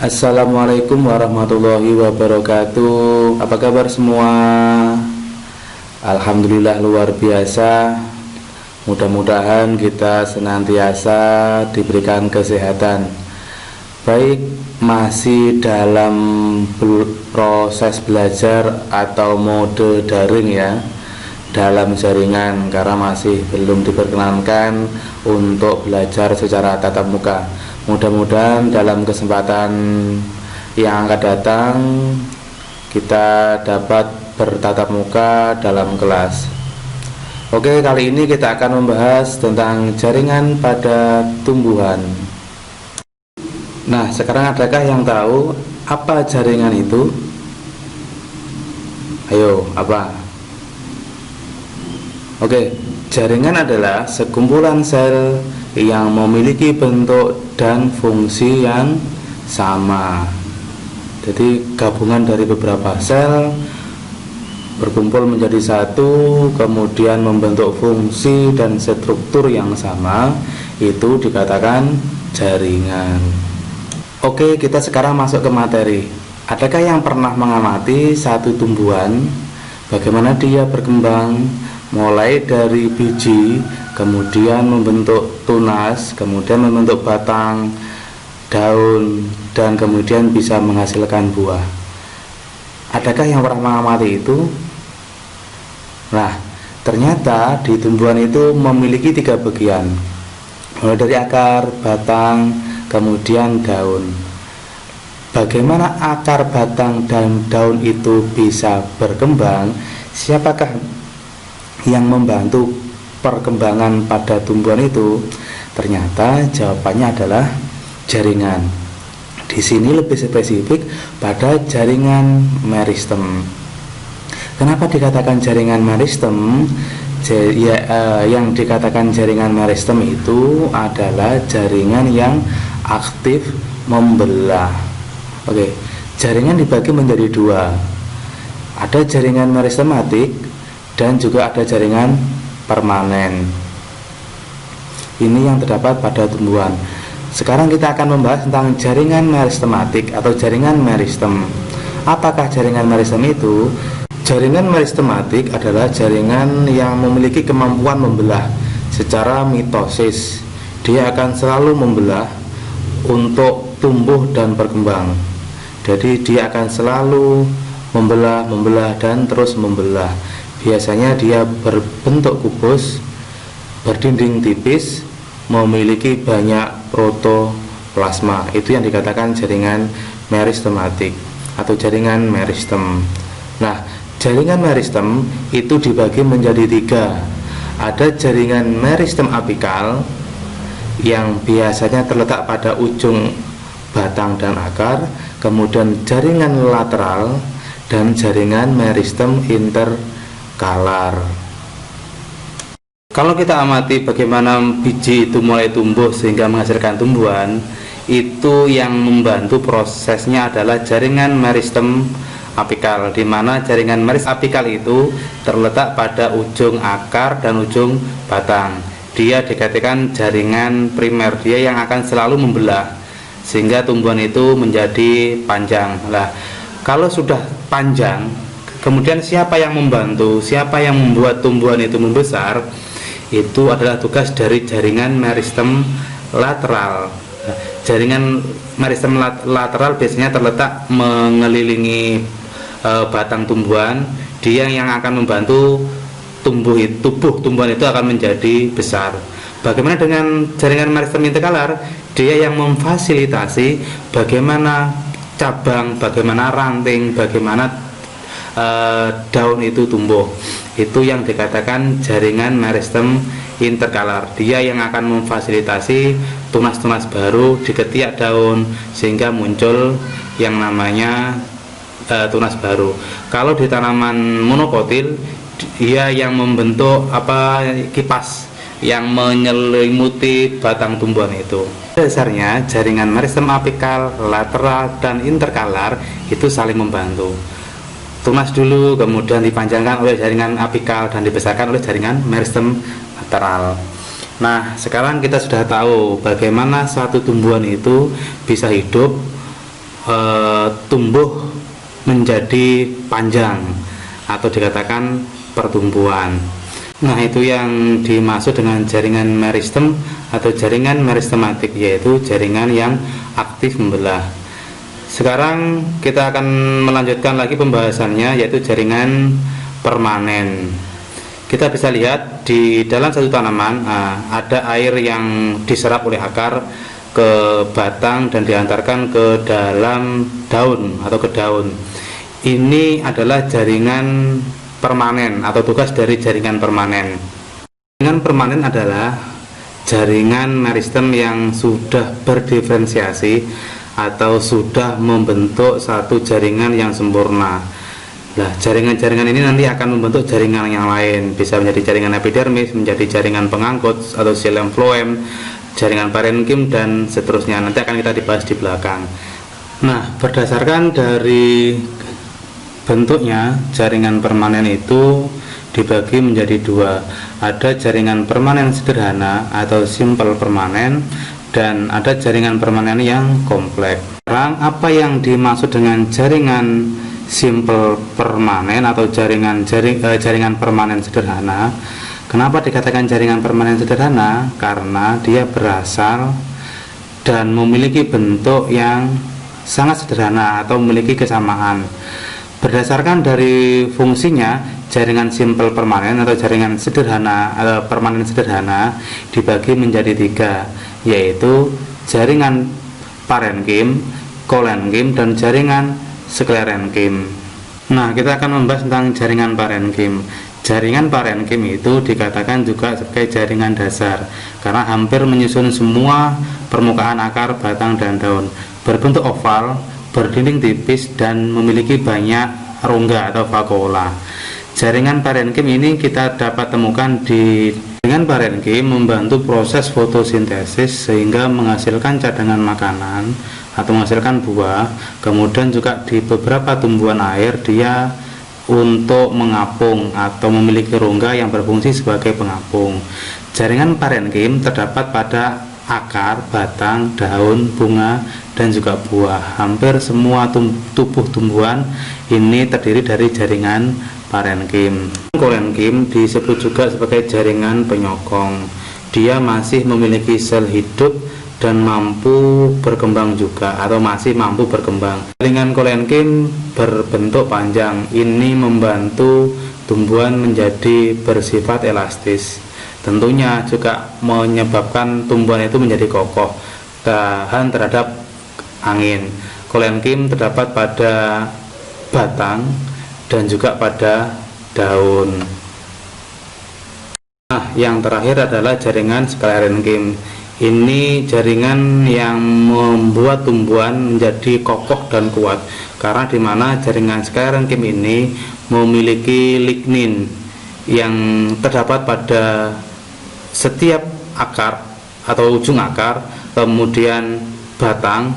Assalamualaikum warahmatullahi wabarakatuh. Apa kabar semua? Alhamdulillah luar biasa. Mudah-mudahan kita senantiasa diberikan kesehatan. Baik, masih dalam proses belajar atau mode daring ya, dalam jaringan, karena masih belum diperkenankan untuk belajar secara tatap muka. Mudah-mudahan dalam kesempatan yang akan datang kita dapat bertatap muka dalam kelas. Oke, kali ini kita akan membahas tentang jaringan pada tumbuhan. Nah, sekarang adakah yang tahu apa jaringan itu? Ayo, apa? Oke, jaringan adalah sekumpulan sel yang memiliki bentuk dan fungsi yang sama. Jadi gabungan dari beberapa sel berkumpul menjadi satu, kemudian membentuk fungsi dan struktur yang sama, itu dikatakan jaringan. Oke, kita sekarang masuk ke materi. Adakah yang pernah mengamati satu tumbuhan, bagaimana dia berkembang mulai dari biji, kemudian membentuk tunas, kemudian membentuk batang, daun, dan kemudian bisa menghasilkan buah? Adakah yang pernah mengamati itu? Nah, ternyata di tumbuhan itu memiliki 3 bagian, mulai dari akar, batang, kemudian daun. Bagaimana akar, batang, dan daun itu bisa berkembang? Siapakah yang membantu perkembangan pada tumbuhan itu? Ternyata jawabannya adalah jaringan. Di sini lebih spesifik pada jaringan meristem. Kenapa dikatakan jaringan meristem? Yang dikatakan jaringan meristem itu adalah jaringan yang aktif membelah. Oke, jaringan dibagi menjadi 2. Ada jaringan meristematik dan juga ada jaringan permanen. Ini yang terdapat pada tumbuhan. Sekarang kita akan membahas tentang jaringan meristematik atau jaringan meristem. Apakah jaringan meristem itu? Jaringan meristematik adalah jaringan yang memiliki kemampuan membelah secara mitosis. Dia akan selalu membelah untuk tumbuh dan berkembang. Jadi dia akan selalu membelah dan terus membelah. Biasanya dia berbentuk kubus, berdinding tipis, memiliki banyak protoplasma. Itu yang dikatakan jaringan meristematik atau jaringan meristem. Nah, jaringan meristem itu dibagi menjadi 3. Ada jaringan meristem apikal yang biasanya terletak pada ujung batang dan akar, kemudian jaringan lateral, dan jaringan meristem interkalar. Kalau kita amati bagaimana biji itu mulai tumbuh sehingga menghasilkan tumbuhan, itu yang membantu prosesnya adalah jaringan meristem apikal, di mana jaringan meristem apikal itu terletak pada ujung akar dan ujung batang. Dia dikatakan jaringan primer, dia yang akan selalu membelah sehingga tumbuhan itu menjadi panjang. Lah, kalau sudah panjang, kemudian siapa yang membantu, siapa yang membuat tumbuhan itu membesar? Itu adalah tugas dari jaringan meristem lateral. Jaringan meristem lateral biasanya terletak mengelilingi batang tumbuhan. Dia yang akan membantu tubuh tumbuhan itu akan menjadi besar. Bagaimana dengan jaringan meristem interkalar? Dia yang memfasilitasi bagaimana cabang, bagaimana ranting, bagaimana daun itu tumbuh. Itu yang dikatakan jaringan meristem interkalar. Dia yang akan memfasilitasi tunas-tunas baru di ketiak daun sehingga muncul yang namanya tunas baru. Kalau di tanaman monokotil, dia yang membentuk kipas yang menyelimuti batang tumbuhan itu. Dasarnya jaringan meristem apikal, lateral, dan interkalar itu saling membantu. Tunas dulu, kemudian dipanjangkan oleh jaringan apikal dan dibesarkan oleh jaringan meristem lateral. Nah, sekarang kita sudah tahu bagaimana suatu tumbuhan itu bisa hidup tumbuh menjadi panjang atau dikatakan pertumbuhan. Nah, itu yang dimaksud dengan jaringan meristem atau jaringan meristematik, yaitu jaringan yang aktif membelah. Sekarang kita akan melanjutkan lagi pembahasannya, yaitu jaringan permanen. Kita bisa lihat di dalam satu tanaman ada air yang diserap oleh akar ke batang dan diantarkan ke dalam daun atau ke daun. Ini adalah jaringan permanen atau tugas dari jaringan permanen. Jaringan permanen adalah jaringan meristem yang sudah berdiferensiasi atau sudah membentuk satu jaringan yang sempurna. Nah, jaringan-jaringan ini nanti akan membentuk jaringan yang lain, bisa menjadi jaringan epidermis, menjadi jaringan pengangkut atau xilem phloem, jaringan parenkim, dan seterusnya. Nanti akan kita dibahas di belakang. Nah, berdasarkan dari bentuknya, jaringan permanen itu dibagi menjadi dua. Ada jaringan permanen sederhana atau simple permanen, dan ada jaringan permanen yang kompleks. Sekarang, apa yang dimaksud dengan jaringan simple permanen atau jaringan permanen sederhana? Kenapa dikatakan jaringan permanen sederhana? Karena dia berasal dan memiliki bentuk yang sangat sederhana atau memiliki kesamaan. Berdasarkan dari fungsinya, jaringan simple permanen atau jaringan sederhana atau permanen sederhana dibagi menjadi tiga, yaitu jaringan parenkim, kolenkim, dan jaringan sklerenkim. Nah, kita akan membahas tentang jaringan parenkim. Jaringan parenkim itu dikatakan juga sebagai jaringan dasar karena hampir menyusun semua permukaan akar, batang, dan daun. Berbentuk oval, berdinding tipis, dan memiliki banyak rongga atau vakuola. Jaringan parenkim ini kita dapat temukan di jaringan parenkim membantu proses fotosintesis sehingga menghasilkan cadangan makanan atau menghasilkan buah. Kemudian juga di beberapa tumbuhan air dia untuk mengapung atau memiliki rongga yang berfungsi sebagai pengapung. Jaringan parenkim terdapat pada akar, batang, daun, bunga, dan juga buah. Hampir semua tubuh tumbuhan ini terdiri dari jaringan parenkim. Kolenkim disebut juga sebagai jaringan penyokong. Dia masih memiliki sel hidup dan mampu berkembang juga atau masih mampu berkembang. Jaringan kolenkim berbentuk panjang. Ini membantu tumbuhan menjadi bersifat elastis. Tentunya juga menyebabkan tumbuhan itu menjadi kokoh, tahan terhadap angin. Kolenkim terdapat pada batang dan juga pada daun. Nah, yang terakhir adalah jaringan sklerenkim. Ini jaringan yang membuat tumbuhan menjadi kokoh dan kuat, karena di mana jaringan sklerenkim ini memiliki lignin yang terdapat pada setiap akar atau ujung akar, kemudian batang,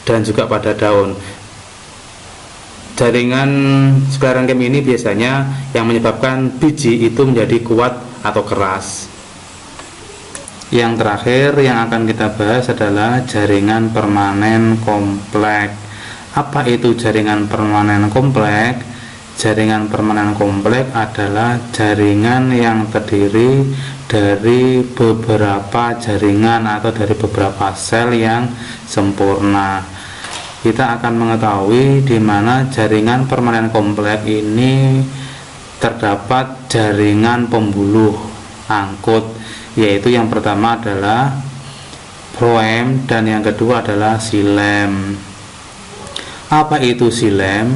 dan juga pada daun. Jaringan sklerenkim ini biasanya yang menyebabkan biji itu menjadi kuat atau keras. Yang terakhir yang akan kita bahas adalah jaringan permanen kompleks. Apa itu jaringan permanen kompleks? Jaringan permanen kompleks adalah jaringan yang terdiri dari beberapa jaringan atau dari beberapa sel yang sempurna. Kita akan mengetahui di mana jaringan permanen kompleks ini terdapat jaringan pembuluh angkut, yaitu yang pertama adalah phloem dan yang kedua adalah xilem. Apa itu xilem?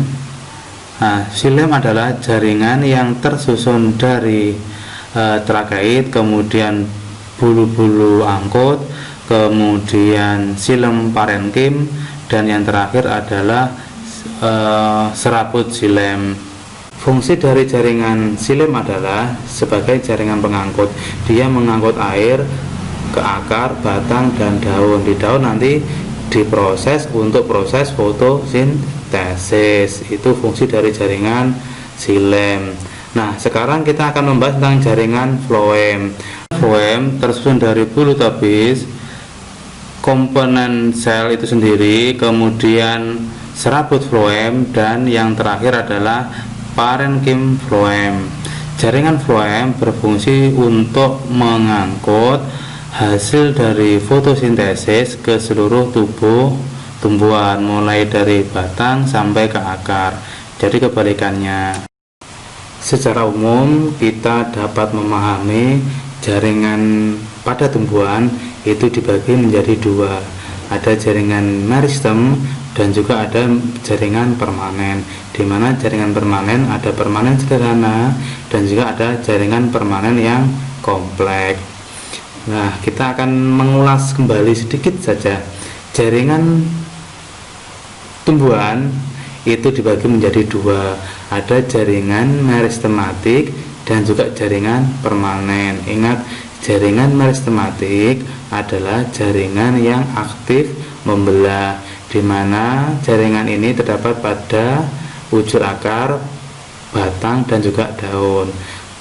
Nah, xilem adalah jaringan yang tersusun dari tracheit, kemudian bulu-bulu angkut, kemudian xilem parenkim, dan yang terakhir adalah serabut xilem. Fungsi dari jaringan xilem adalah sebagai jaringan pengangkut. Dia mengangkut air ke akar, batang, dan daun. Di daun nanti diproses untuk proses fotosintesis. Itu fungsi dari jaringan xilem. Nah, sekarang kita akan membahas tentang jaringan phloem. Phloem tersusun dari bulu tapis, komponen sel itu sendiri, kemudian serabut floem, dan yang terakhir adalah parenkim floem. Jaringan floem berfungsi untuk mengangkut hasil dari fotosintesis ke seluruh tubuh tumbuhan, mulai dari batang sampai ke akar. Jadi kebalikannya. Secara umum kita dapat memahami jaringan pada tumbuhan itu dibagi menjadi dua. Ada jaringan meristem dan juga ada jaringan permanen, di mana jaringan permanen ada permanen sederhana dan juga ada jaringan permanen yang kompleks. Nah, kita akan mengulas kembali sedikit saja. Jaringan tumbuhan itu dibagi menjadi dua, ada jaringan meristematik dan juga jaringan permanen. Ingat, jaringan meristematik adalah jaringan yang aktif membelah, di mana jaringan ini terdapat pada ujung akar, batang, dan juga daun.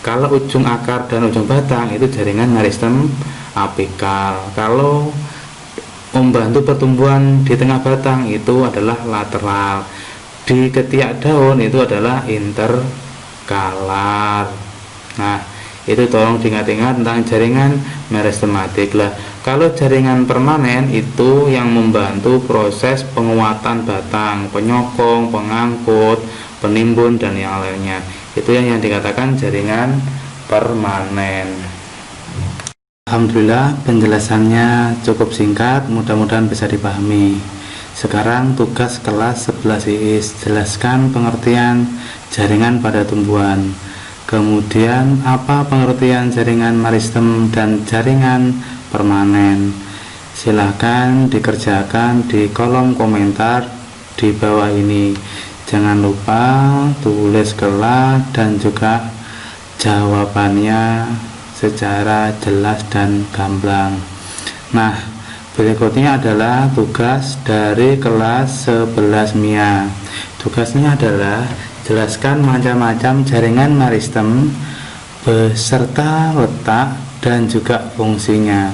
Kalau ujung akar dan ujung batang itu jaringan meristem apikal. Kalau membantu pertumbuhan di tengah batang itu adalah lateral. Di ketiak daun itu adalah interkalar. Nah, itu tolong diingat-ingat tentang jaringan meristematik lah. Kalau jaringan permanen itu yang membantu proses penguatan batang, penyokong, pengangkut, penimbun, dan yang lainnya. Itu yang dikatakan jaringan permanen. Alhamdulillah penjelasannya cukup singkat, mudah-mudahan bisa dipahami. Sekarang tugas kelas 11 IIS, jelaskan pengertian jaringan pada tumbuhan. Kemudian apa pengertian jaringan meristem dan jaringan permanen? Silahkan dikerjakan di kolom komentar di bawah ini. Jangan lupa tulis kelas dan juga jawabannya secara jelas dan gamblang. Nah, berikutnya adalah tugas dari kelas 11 MIA. Tugasnya adalah jelaskan macam-macam jaringan meristem beserta letak dan juga fungsinya.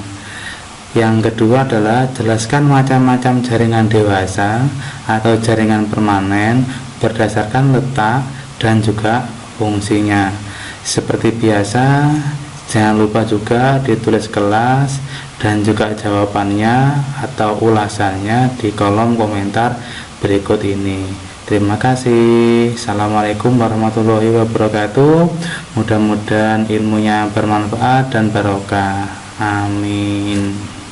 Yang kedua adalah jelaskan macam-macam jaringan dewasa atau jaringan permanen berdasarkan letak dan juga fungsinya. Seperti biasa, jangan lupa juga ditulis kelas dan juga jawabannya atau ulasannya di kolom komentar berikut ini. Terima kasih. Assalamualaikum warahmatullahi wabarakatuh. Mudah-mudahan ilmunya bermanfaat dan barokah. Amin.